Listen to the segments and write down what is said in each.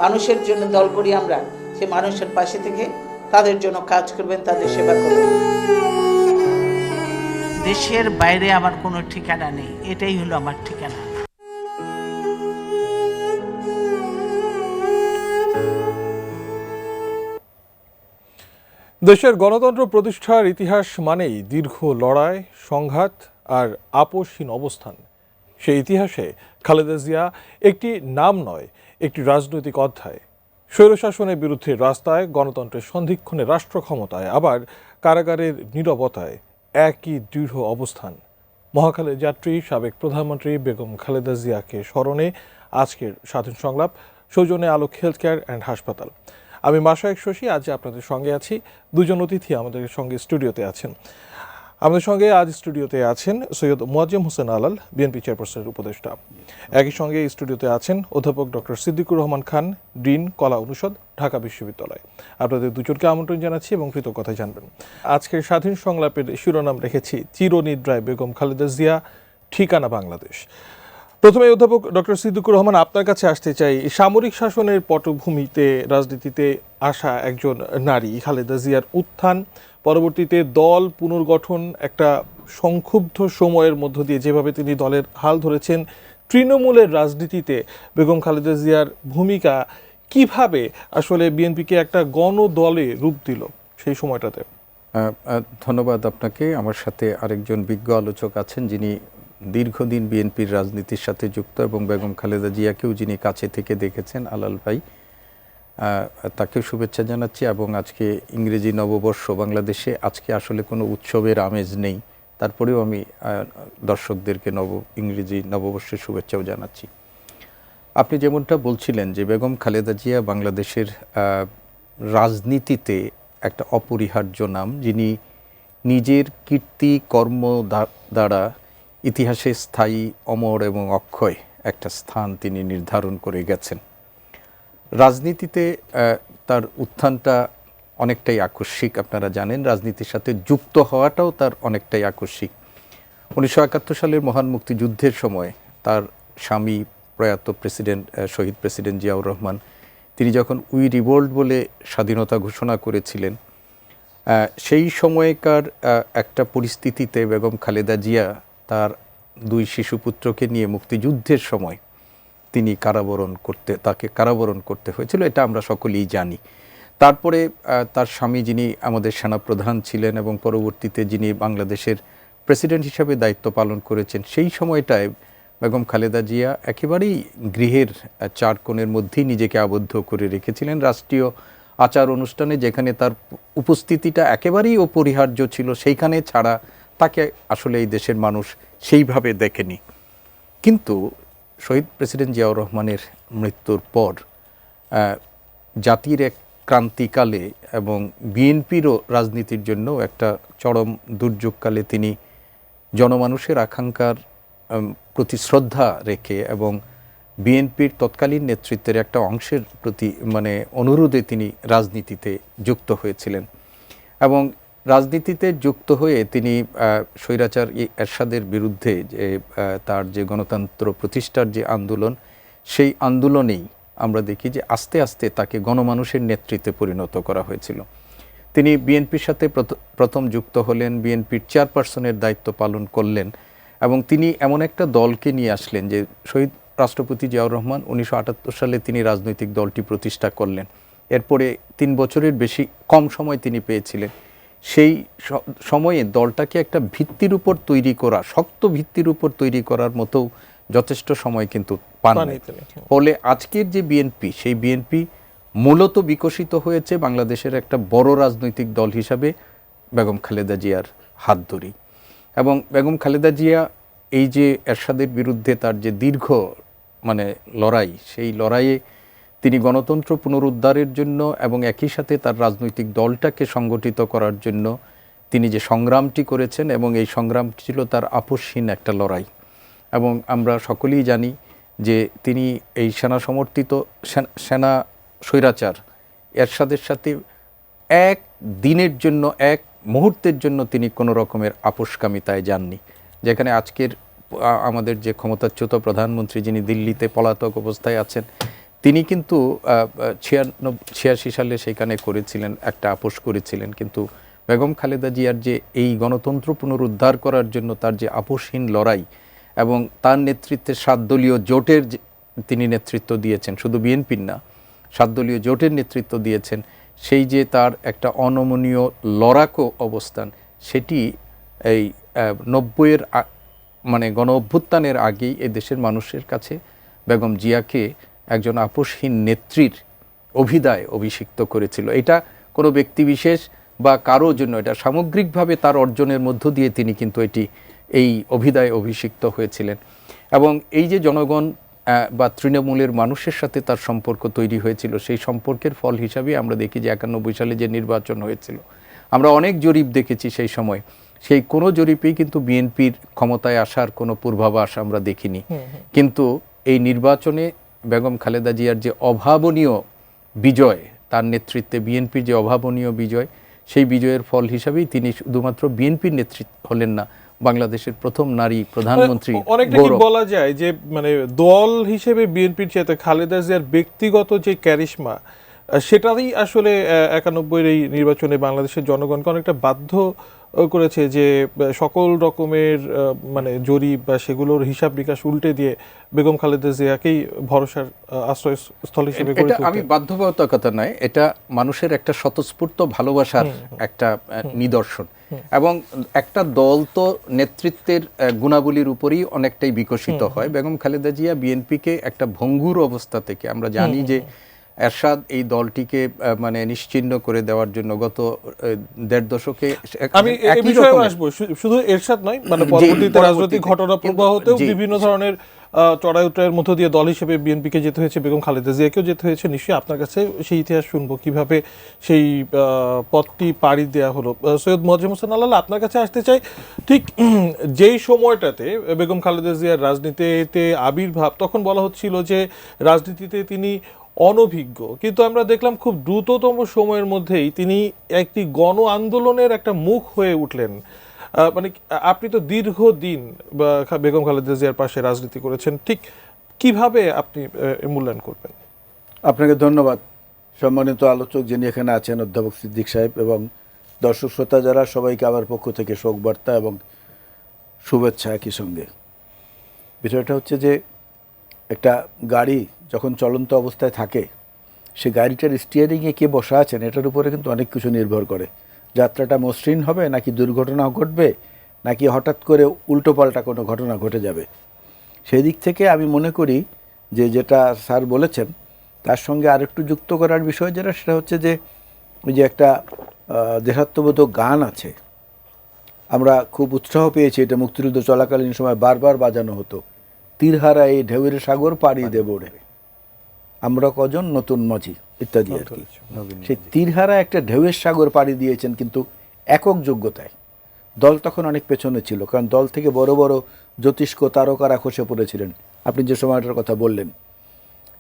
মানুষের জন্য দল করি আমরা, সে মানুষের পাশে থেকে তাদের জন্য কাজ করবেন, তাদের সেবা করবেন। দেশের বাইরে আমার কোনো ঠিকানা নেই, এটাই হলো আমার ঠিকানা। দেশের গণতন্ত্র প্রতিষ্ঠার ইতিহাস মানেই দীর্ঘ লড়াই, সংঘাত আর আপোষহীন অবস্থান। সেই ইতিহাসে খালেদা জিয়া একটি নাম নয়, একটি রাজনৈতিক অধ্যায়। স্বৈরশাসনের বিরুদ্ধে রাস্তায়, গণতন্ত্রের সন্ধিক্ষণে রাষ্ট্র ক্ষমতায়, আবার কারাগারের নীরবতায় একই দৃঢ় অবস্থান। মহাখালী যাত্রী সাবেক প্রধানমন্ত্রী বেগম খালেদা জিয়াকে স্মরণে আজকের স্বাধীন সংলাপ, সৌজন্যে আলোক হেলথ কেয়ার অ্যান্ড হাসপাতাল। আমি মাশায়েক শশী, আজ আপনাদের সঙ্গে আছি। দুজন অতিথি আমাদের সঙ্গে স্টুডিওতে আছেন। আমাদের সঙ্গে আজ স্টুডিওতে আছেন সৈয়দ মোয়াজ্জেম হোসেন আলাল, বিএনপি চেয়ারপারসনের উপদেষ্টা। একই সঙ্গে স্টুডিওতে আছেন অধ্যাপক ডক্টর সিদ্দিকুর রহমান খান, ডিন, কলা অনুষদ, ঢাকা বিশ্ববিদ্যালয়। আপনাদের দুজনকে আমন্ত্রণ জানাচ্ছি এবং কৃতজ্ঞতা জানবেন। আজকের স্বাধীন সংলাপের শিরোনাম রেখেছি চিরনিদ্রায় বেগম খালেদা জিয়া, ঠিকানা বাংলাদেশ। প্রথমে অধ্যাপক ডক্টর সিদ্দিকুর রহমান, আপনার কাছে আসতে চাই। সামরিক শাসনের পটভূমিতে রাজনীতিতে আসা একজন নারী খালেদা জিয়ার উত্থান, পরবর্তীতে দল পুনর্গঠন, একটা সংক্ষুব্ধ সময়ের মধ্য দিয়ে যেভাবে তিনি দলের হাল ধরেছেন, তৃণমূলের রাজনীতিতে বেগম খালেদা জিয়ার ভূমিকা কিভাবে আসলে বিএনপিকে একটা গণদলে রূপ দিল সেই সময়টাতে? ধন্যবাদ আপনাকে। আমার সাথে আরেকজন বিজ্ঞ আলোচক আছেন, যিনি দীর্ঘদিন বিএনপির রাজনীতির সাথে যুক্ত এবং বেগম খালেদা জিয়াকেও যিনি কাছে থেকে দেখেছেন, আলাল ভাই। তাকেও শুভেচ্ছা জানাচ্ছি। এবং আজকে ইংরেজি নববর্ষ, বাংলাদেশে আজকে আসলে কোনো উৎসবের আমেজ নেই, তারপরেও আমি দর্শকদেরকে ইংরেজি নববর্ষের শুভেচ্ছাও জানাচ্ছি। আপনি যেমনটা বলছিলেন যে বেগম খালেদা জিয়া বাংলাদেশের রাজনীতিতে একটা অপরিহার্য নাম, যিনি নিজের কীর্তি কর্ম দ্বারা ইতিহাসে স্থায়ী, অমর এবং অক্ষয় একটা স্থান তিনি নির্ধারণ করে গেছেন। রাজনীতিতে তার উত্থানটা অনেকটাই আকস্মিক, আপনারা জানেন। রাজনীতির সাথে যুক্ত হওয়াটাও তার অনেকটাই আকস্মিক। 1971 সালের মহান মুক্তিযুদ্ধের সময় তার স্বামী প্রয়াত শহীদ প্রেসিডেন্ট জিয়াউর রহমান, তিনি যখন উই রিভোল্ট বলে স্বাধীনতা ঘোষণা করেছিলেন, সেই সময়কার একটা পরিস্থিতিতে বেগম খালেদা জিয়া তার 2 শিশুপুত্রকে নিয়ে মুক্তিযুদ্ধের সময় তাকে কারাবরণ করতে হয়েছিল, এটা আমরা সকলেই জানি। তারপরে তার স্বামী, যিনি আমাদের সেনাপ্রধান ছিলেন এবং পরবর্তীতে যিনি বাংলাদেশের প্রেসিডেন্ট হিসাবে দায়িত্ব পালন করেছেন, সেই সময়টায় বেগম খালেদা জিয়া একেবারেই গৃহের 4 কোণের মধ্যেই নিজেকে আবদ্ধ করে রেখেছিলেন। রাষ্ট্রীয় আচার অনুষ্ঠানে যেখানে তার উপস্থিতিটা একেবারেই অপরিহার্য ছিল, সেইখানে ছাড়া তাকে আসলে এই দেশের মানুষ সেইভাবে দেখেনি। কিন্তু শহীদ প্রেসিডেন্ট জিয়াউর রহমানের মৃত্যুর পর জাতির এক ক্রান্তিকালে এবং বিএনপিরও রাজনীতির জন্য একটা চরম দুর্যোগকালে তিনি জনমানুষের আকাঙ্ক্ষার প্রতি শ্রদ্ধা রেখে এবং বিএনপির তৎকালীন নেতৃত্বের একটা অংশের প্রতি অনুরোধে তিনি রাজনীতিতে যুক্ত হয়েছিলেন। এবং রাজনীতিতে যুক্ত হয়ে তিনি স্বৈরাচার এরশাদের বিরুদ্ধে যে তার যে গণতন্ত্র প্রতিষ্ঠার যে আন্দোলন, সেই আন্দোলনেই আমরা দেখি যে আস্তে আস্তে তাকে গণমানুষের নেতৃত্বে পরিণত করা হয়েছিল। তিনি বিএনপির সাথে প্রথম যুক্ত হলেন, বিএনপির চেয়ারপারসনের দায়িত্ব পালন করলেন এবং তিনি এমন একটা দলকে নিয়ে আসলেন যে শহীদ রাষ্ট্রপতি জিয়াউর রহমান 1978 সালে তিনি রাজনৈতিক দলটি প্রতিষ্ঠা করলেন। এরপরে 3 বছরের বেশি কম সময় তিনি পেয়েছিলেন। সেই সময়ে দলটাকে একটা ভিত্তির উপর তৈরি করা, শক্ত ভিত্তির উপর তৈরি করার মতো যথেষ্ট সময় কিন্তু পাননি। ফলে আজকের যে বিএনপি, সেই বিএনপি মূলত বিকশিত হয়েছে বাংলাদেশের একটা বড় রাজনৈতিক দল হিসাবে বেগম খালেদা জিয়ার হাত ধরেই। এবং বেগম খালেদা জিয়া এই যে এরশাদের বিরুদ্ধে তার যে দীর্ঘ লড়াই, সেই লড়াইয়ে তিনি গণতন্ত্র পুনরুদ্ধারের জন্য এবং একই সাথে তার রাজনৈতিক দলটাকে সংগঠিত করার জন্য তিনি যে সংগ্রামটি করেছেন, এবং এই সংগ্রামটি ছিল তার আপোষহীন একটা লড়াই। এবং আমরা সকলেই জানি যে তিনি এই সেনা সমর্থিত সেনা স্বৈরাচার এরশাদের সাথে এক দিনের জন্য, এক মুহূর্তের জন্য তিনি কোনো রকমের আপোষকামিতায় যাননি। যেখানে আজকের আমাদের যে ক্ষমতাচ্যুত প্রধানমন্ত্রী, যিনি দিল্লিতে পলাতক অবস্থায় আছেন, তিনি কিন্তু 86 সালে সেখানে করেছিলেন, একটা আপোষ করেছিলেন, কিন্তু বেগম খালেদা জিয়ার যে এই গণতন্ত্র পুনরুদ্ধার করার জন্য তার যে আপোষহীন লড়াই এবং তার নেতৃত্বে 7 দলীয় জোটের তিনি নেতৃত্ব দিয়েছেন, শুধু বিএনপির না, 7 দলীয় জোটের নেতৃত্ব দিয়েছেন, সেই যে তার একটা অনমনীয় লড়াকো অবস্থান, সেটি এই 90-এর মানে গণ অভ্যুত্থানের আগেই এই দেশের মানুষের কাছে বেগম জিয়াকে একজন আপোষহীন নেত্রীর অভিধায় অভিষিক্ত করেছিল। এটা কোনো ব্যক্তিবিশেষ বা কারোর জন্য, এটা সামগ্রিকভাবে তার অর্জনের মধ্য দিয়ে তিনি কিন্তু এই অভিধায় অভিষিক্ত হয়েছিলেন। এবং এই যে জনগণ বা তৃণমূলের মানুষের সাথে তার সম্পর্ক তৈরি হয়েছিল, সেই সম্পর্কের ফল হিসাবে আমরা দেখি যে 91 সালে যে নির্বাচন হয়েছিল, আমরা অনেক জরিপ দেখেছি সেই সময়, সেই কোনো জরিপেই কিন্তু বিএনপির ক্ষমতায় আসার কোনো পূর্বাভাস আমরা দেখিনি। কিন্তু এই নির্বাচনে বেগম খালেদা জিয়ার যে অভাবনীয় বিজয়, তার নেতৃত্বে বিএনপির যে অভাবনীয় বিজয়, সেই বিজয়ের ফল হিসাবেই তিনি শুধুমাত্র বিএনপির নেতৃত্ব হলেন না, বাংলাদেশের প্রথম নারী প্রধানমন্ত্রী। অনেকটা কি বলা যায় যে মানে দল হিসেবে বিএনপির চেয়ে খালেদা জিয়ার ব্যক্তিগত যে ক্যারিশমা, সেটাই আসলে 91-এর এই নির্বাচনে বাংলাদেশের জনগণকে অনেকটা বাধ্য করেছে যে সকল রকমের মানে জরিপ বা সেগুলোর হিসাব নিকাশ উল্টে দিয়ে বেগম খালেদা জিয়াকেই ভরসার আশ্রয়স্থল হিসেবে গড়ে তুলতে। আমি বাধ্যবাধকতা নয়, এটা মানুষের একটা স্বতঃস্ফূর্ত ভালোবাসার একটা নিদর্শন। এবং একটা দল তো নেতৃত্বের গুণাবলীর উপরই অনেকটাই বিকশিত হয়। বেগম খালেদা জিয়া বিএনপিকে একটা ভঙ্গুর অবস্থা থেকে, আমরা জানি যে এরশাদ এই দলটিকে মানে নিশ্চিহ্ন করে দেওয়ার জন্য গত 1.5 দশকে, আমি এই বিষয়ে আসবো, শুধু এরশাদ নয়, মানে পরবর্তীতে রাজনৈতিক ঘটনা প্রবাহতেও বিভিন্ন ধরনের চড়াই উতরাইয়ের মধ্য দিয়ে দল হিসেবে বিএনপিকে যেতে হয়েছে, বেগম খালেদা জিয়াকেও যেতে হয়েছে। নিশ্চয়ই আপনার কাছে সেই ইতিহাস শুনবো, কিভাবে সেই পথটি পাড়ি দেওয়া হলো। সৈয়দ মোয়াজ্জেম হোসেন আলাল, আপনার কাছে আসতে চাই, ঠিক যেই সময়টাতে বেগম খালেদা জিয়ার রাজনীতিতে আবির্ভাব, তখন বলা হচ্ছিল যে রাজনীতিতে তিনি অনভিজ্ঞ, কিন্তু আমরা দেখলাম খুব দ্রুততম সময়ের মধ্যেই তিনি একটি গণ আন্দোলনের একটা মুখ হয়ে উঠলেন। মানে আপনি তো দীর্ঘদিন বেগম খালেদা জিয়ার পাশে রাজনীতি করেছেন, ঠিক কিভাবে আপনি মূল্যায়ন করবেন? আপনাকে ধন্যবাদ। সম্মানিত আলোচক যিনি এখানে আছেন, অধ্যাপক সিদ্দিক সাহেব, এবং দর্শক শ্রোতা যারা, সবাইকে আমার পক্ষ থেকে শোক বার্তা এবং শুভেচ্ছা একই সঙ্গে। বিষয়টা হচ্ছে যে একটা গাড়ি যখন চলন্ত অবস্থায় থাকে, সে গাড়িটার স্টিয়ারিংয়ে কে বসা আছেন এটার উপরে কিন্তু অনেক কিছু নির্ভর করে। যাত্রাটা মসৃণ হবে নাকি দুর্ঘটনা ঘটবে, নাকি হঠাৎ করে উল্টোপাল্টা কোনো ঘটনা ঘটে যাবে। সেই দিক থেকে আমি মনে করি যে যেটা স্যার বলেছেন তার সঙ্গে আরেকটু যুক্ত করার বিষয় যেটা, সেটা হচ্ছে যে ওই যে একটা দেশাত্মবোধক গান আছে, আমরা খুব উৎসাহ পেয়েছি, এটা মুক্তিযুদ্ধ চলাকালীন সময় বারবার বাজানো হতো, তীরহারা এই ঢেউয়ের সাগর পাড়ি দেব রে, আমরা কজন নতুন মাঝি, ইত্যাদি আর কি। সেই তীরহারা একটা ঢেউয়ের সাগর পাড়ি দিয়েছেন, কিন্তু একক যোগ্যতায়। দল তখন অনেক পেছনে ছিল, কারণ দল থেকে বড় বড় জ্যোতিষ্ক তারকারা খসে পড়েছিলেন। আপনি যে সময়টার কথা বললেন,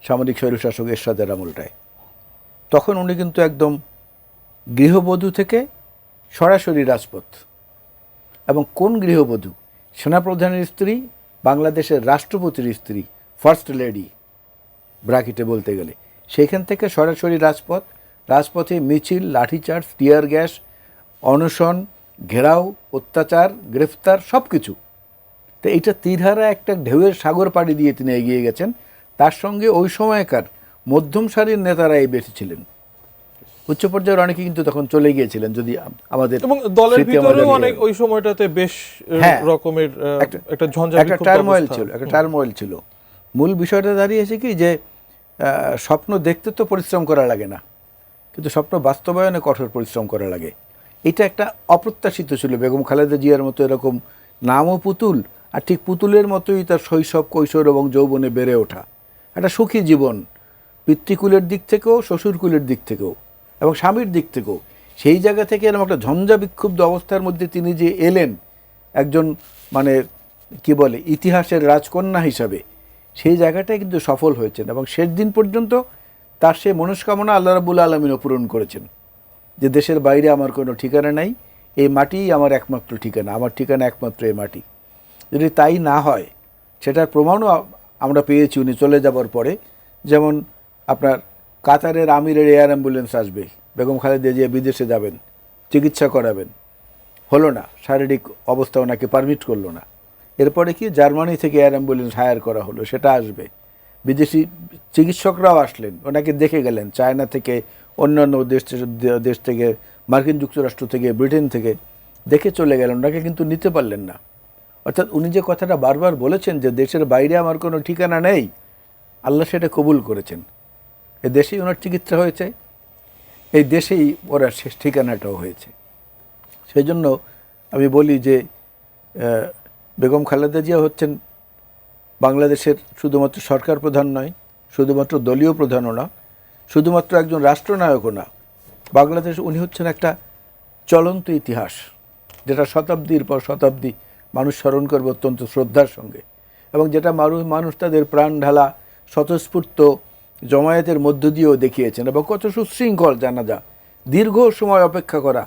সামরিক স্বৈরশাসক এরশাদের আমলটায়, তখন উনি কিন্তু একদম গৃহবধূ থেকে সরাসরি রাজপথ। এবং কোন গৃহবধূ? সেনাপ্রধানের স্ত্রী, বাংলাদেশের রাষ্ট্রপতির স্ত্রী, ফার্স্ট লেডি ব্র্যাকেটে বলতে গেলে। সেইখান থেকে সরাসরি রাজপথ, রাজপথে মিছিল, লাঠিচার্জ, টিয়ার গ্যাস, অনশন, ঘেরাও, অত্যাচার, গ্রেফতার, সব কিছু। তো এইটা তীরহারা একটা ঢেউয়ের সাগর পাড়ি দিয়ে তিনি এগিয়ে গেছেন। তার সঙ্গে ওই সময়কার মধ্যম সারির নেতারাই বেশি ছিলেন, উচ্চ পর্যায়ের অনেকে কিন্তু তখন চলে গিয়েছিলেন। যদি আমাদের এবং দলের ভিতরেও অনেক ওই সময়টাতে বেশ রকমের একটা ঝঞ্ঝাট, একটা টার্মোয়েল ছিল। মূল বিষয়টা দাঁড়িয়েছে কি যে স্বপ্ন দেখতে তো পরিশ্রম করা লাগে না, কিন্তু স্বপ্ন বাস্তবায়নে কঠোর পরিশ্রম করা লাগে। এটা একটা অপ্রত্যাশিত ছিল। বেগম খালেদা জিয়ার মতো এরকম নামও পুতুল, আর ঠিক পুতুলের মতোই তার শৈশব, কৈশোর এবং যৌবনে বেড়ে ওঠা, একটা সুখী জীবন, পিতৃকুলের দিক থেকেও, শ্বশুরকুলের দিক থেকেও, এবং স্বামীর দিক থেকেও। সেই জায়গা থেকে এরকম একটা ঝঞ্ঝা বিক্ষুব্ধ অবস্থার মধ্যে তিনি যে এলেন একজন মানে কি বলে ইতিহাসের রাজকন্যা হিসাবে, সেই জায়গাটায় কিন্তু সফল হয়েছেন। এবং শেষ দিন পর্যন্ত তার সে মনস্কামনা আল্লাহ রাব্বুল আলামিনও পূরণ করেছেন, যে দেশের বাইরে আমার কোনো ঠিকানা নাই, এই মাটিই আমার একমাত্র ঠিকানা, আমার ঠিকানা একমাত্র এই মাটি। যদি তাই না হয়, সেটার প্রমাণও আমরা পেয়েছি উনি চলে যাবার পরে। যেমন আপনার কাতারের আমিরের এয়ার অ্যাম্বুলেন্স আসবে, বেগম খালেদা জিয়া বিদেশে যাবেন, চিকিৎসা করাবেন, হলো না, শারীরিক অবস্থা ওনাকে পারমিট করলো না। এরপরে কি জার্মানি থেকে এয়ার অ্যাম্বুলেন্স হায়ার করা হলো, সেটা আসবে। বিদেশি চিকিৎসকরাও আসলেন, ওনাকে দেখে গেলেন, চায়না থেকে, অন্যান্য দেশ থেকে, মার্কিন যুক্তরাষ্ট্র থেকে, ব্রিটেন থেকে দেখে চলে গেলেন, ওনাকে কিন্তু নিতে পারলেন না। অর্থাৎ উনি যে কথাটা বারবার বলেছেন যে দেশের বাইরে আমার কোনো ঠিকানা নেই, আল্লাহ সেটা কবুল করেছেন। এ দেশেই ওনার চিকিৎসা হয়েছে, এই দেশেই ওনার শেষ ঠিকানাটাও হয়েছে। সেই জন্য আমি বলি যে বেগম খালেদা জিয়া হচ্ছেন বাংলাদেশের শুধুমাত্র সরকার প্রধান নয়, শুধুমাত্র দলীয় প্রধানও না, শুধুমাত্র একজন রাষ্ট্রনায়কও না। বাংলাদেশ উনি হচ্ছেন একটা চলন্ত ইতিহাস, যেটা শতাব্দীর পর শতাব্দী মানুষ স্মরণ করবে অত্যন্ত শ্রদ্ধার সঙ্গে, এবং যেটা মানুষ তাদের প্রাণ ঢালা স্বতঃস্ফূর্ত জমায়েতের মধ্য দিয়েও দেখিয়েছেন। এবং কত সুশৃঙ্খল জানাজা, দীর্ঘ সময় অপেক্ষা করা,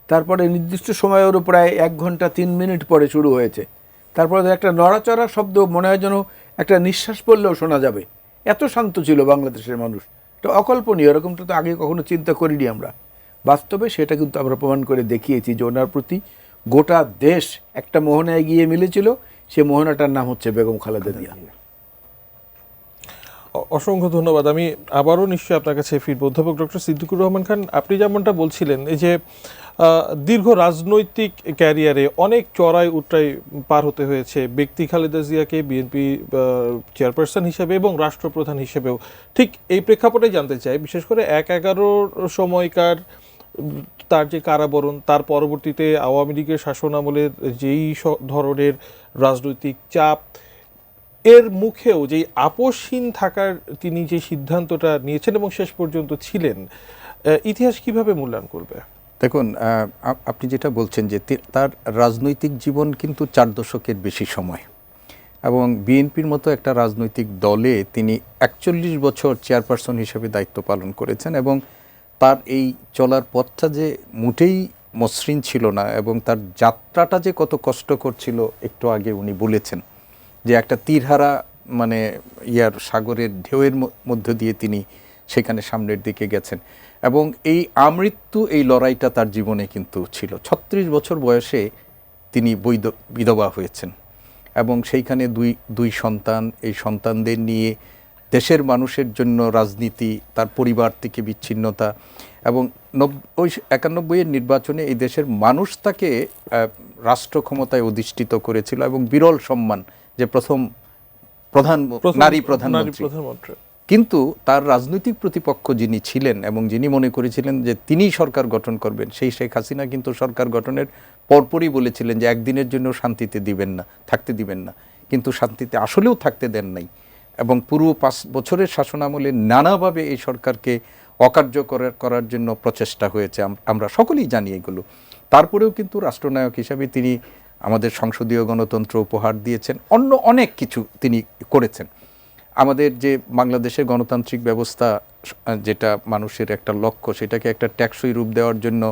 তারপরে নির্দিষ্ট সময়েরও প্রায় 1 ঘন্টা 3 মিনিট পরে শুরু হয়েছে, তারপরে একটা নড়াচড়া শব্দ মনে হয় যেন একটা নিঃশ্বাস পড়লেও শোনা যাবে, এত শান্ত ছিল বাংলাদেশের মানুষ। এটা অকল্পনীয়, এরকমটা তো আগে কখনো চিন্তা করিনি আমরা। বাস্তবে সেটা কিন্তু আমরা প্রমাণ করে দেখিয়েছি যে ওনার প্রতি গোটা দেশ একটা মোহনায় গিয়ে মিলেছিল, সে মোহনাটার নাম হচ্ছে বেগম খালেদা জিয়া। অসংখ্য ধন্যবাদ। আমি আবারও নিশ্চয়ই আপনার কাছে ফিরবো। অধ্যাপক ডক্টর সিদ্দিকুর রহমান খান, আপনি যেমনটা বলছিলেন, এই যে দীর্ঘ রাজনৈতিক ক্যারিয়ারে অনেক চড়াই উতরাই পার হতে হয়েছে ব্যক্তি খালেদা জিয়াকে বিএনপি চেয়ারপারসন হিসেবে এবং রাষ্ট্রপ্রধান হিসেবেও। ঠিক এই প্রেক্ষাপটে জানতে চাই, বিশেষ করে 1/11 সময়কার তার যে কারাবরণ, তার পরবর্তীতে আওয়ামী লীগের শাসনামলের যেই ধরনের রাজনৈতিক চাপ, এর মুখেও যেই আপোষহীন থাকার তিনি যে সিদ্ধান্তটা নিয়েছেন এবং শেষ পর্যন্ত ছিলেন, ইতিহাস কিভাবে মূল্যায়ন করবে? দেখুন, আপনি যেটা বলছেন যে তার রাজনৈতিক জীবন কিন্তু 4 দশকের বেশি সময়, এবং বিএনপির মতো একটা রাজনৈতিক দলে তিনি 41 বছর চেয়ারপারসন হিসেবে দায়িত্ব পালন করেছেন, এবং তার এই চলার পথটা যে মোটেই মসৃণ ছিল না, এবং তার যাত্রাটা যে কত কষ্টকর ছিল একটু আগে উনি বলেছেন, যে একটা তীরহারা মানে সাগরের ঢেউয়ের মধ্য দিয়ে তিনি সেখানে সামনের দিকে গেছেন। এবং এই আমৃত্যু এই লড়াইটা তার জীবনে কিন্তু ছিল। 36 বছর বয়সে তিনি বিধবা হয়েছেন, এবং সেইখানে দুই সন্তান, এই সন্তানদের নিয়ে দেশের মানুষের জন্য রাজনীতি, তার পরিবার থেকে বিচ্ছিন্নতা, এবং 91-এর নির্বাচনে এই দেশের মানুষ তাকে রাষ্ট্র ক্ষমতায় অধিষ্ঠিত করেছিল, এবং বিরল সম্মান যে প্রথম নারী প্রধানমন্ত্রী। কিন্তু তার রাজনৈতিক প্রতিপক্ষ যিনি ছিলেন এবং যিনি মনে করেছিলেন যে তিনি সরকার গঠন করবেন, সেই শেখ হাসিনা কিন্তু সরকার গঠনের পরপরই বলেছিলেন যে একদিনের জন্য শান্তিতে থাকতে দিবেন না, কিন্তু শান্তিতে আসলেও থাকতে দেন নাই, এবং পুরো 5 বছরের শাসনামলে নানাভাবে এই সরকারকে অকার্যকর করার জন্য প্রচেষ্টা হয়েছে, আমরা সকলেই জানি এগুলো। তারপরেও কিন্তু রাষ্ট্রনায়ক হিসাবে তিনি আমাদের সংসদীয় গণতন্ত্র উপহার দিয়েছেন, অন্য অনেক কিছু তিনি করেছেন। আমাদের যে বাংলাদেশের গণতান্ত্রিক ব্যবস্থা, যেটা মানুষের একটা লক্ষ্য, সেটাকে একটা টেকসই রূপ দেওয়ার জন্য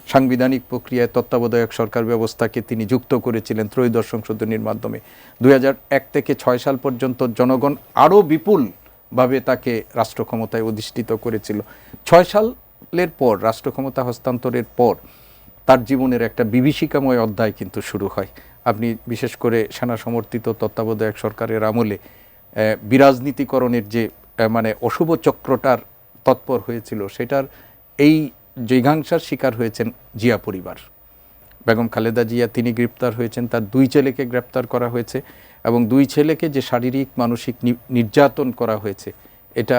সাংবিধানিক প্রক্রিয়ায় তত্ত্বাবধায়ক সরকার ব্যবস্থাকে তিনি যুক্ত করেছিলেন ত্রয়োদশ সংশোধনীর মাধ্যমে। 2001 থেকে 6 সাল পর্যন্ত জনগণ আরও বিপুলভাবে তাকে রাষ্ট্র ক্ষমতায় অধিষ্ঠিত করেছিল। 6 সালের পর রাষ্ট্র ক্ষমতা হস্তান্তরের পর তার জীবনের একটা বিভীষিকাময় অধ্যায় কিন্তু শুরু হয়। আপনি বিশেষ করে সেনা সমর্থিত তত্ত্বাবধায়ক সরকারের আমলে বিরাজনীতিকরণের যে মানে অশুভ চক্রটার তৎপর হয়েছিল, সেটার এই জিঘাংসার শিকার হয়েছেন জিয়া পরিবার। বেগম খালেদা জিয়া তিনি গ্রেপ্তার হয়েছেন, তার 2 ছেলেকে গ্রেপ্তার করা হয়েছে, এবং 2 ছেলেকে যে শারীরিক মানসিক নির্যাতন করা হয়েছে, এটা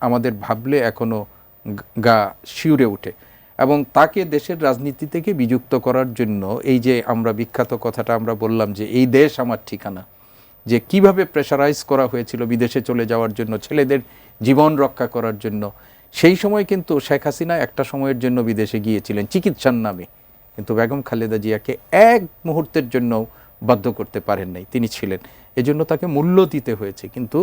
আমাদের ভাবলে এখনও গা শিউরে ওঠে। এবং তাকে দেশের রাজনীতি থেকে বিযুক্ত করার জন্য এই যে আমরা বিখ্যাত কথাটা আমরা বললাম যে এই দেশ আমার ঠিকানা, যে কিভাবে প্রেশারাইজ করা হয়েছিল বিদেশে চলে যাওয়ার জন্য, ছেলেদের জীবন রক্ষা করার জন্য। সেই সময় কিন্তু শেখ হাসিনা একটা সময়ের জন্য বিদেশে গিয়েছিলেন চিকিৎসার নামে, কিন্তু বেগম খালেদা জিয়াকে এক মুহূর্তের জন্য বাধ্য করতে পারেন নাই, তিনি ছিলেন। এজন্য তাকে মূল্য দিতে হয়েছে, কিন্তু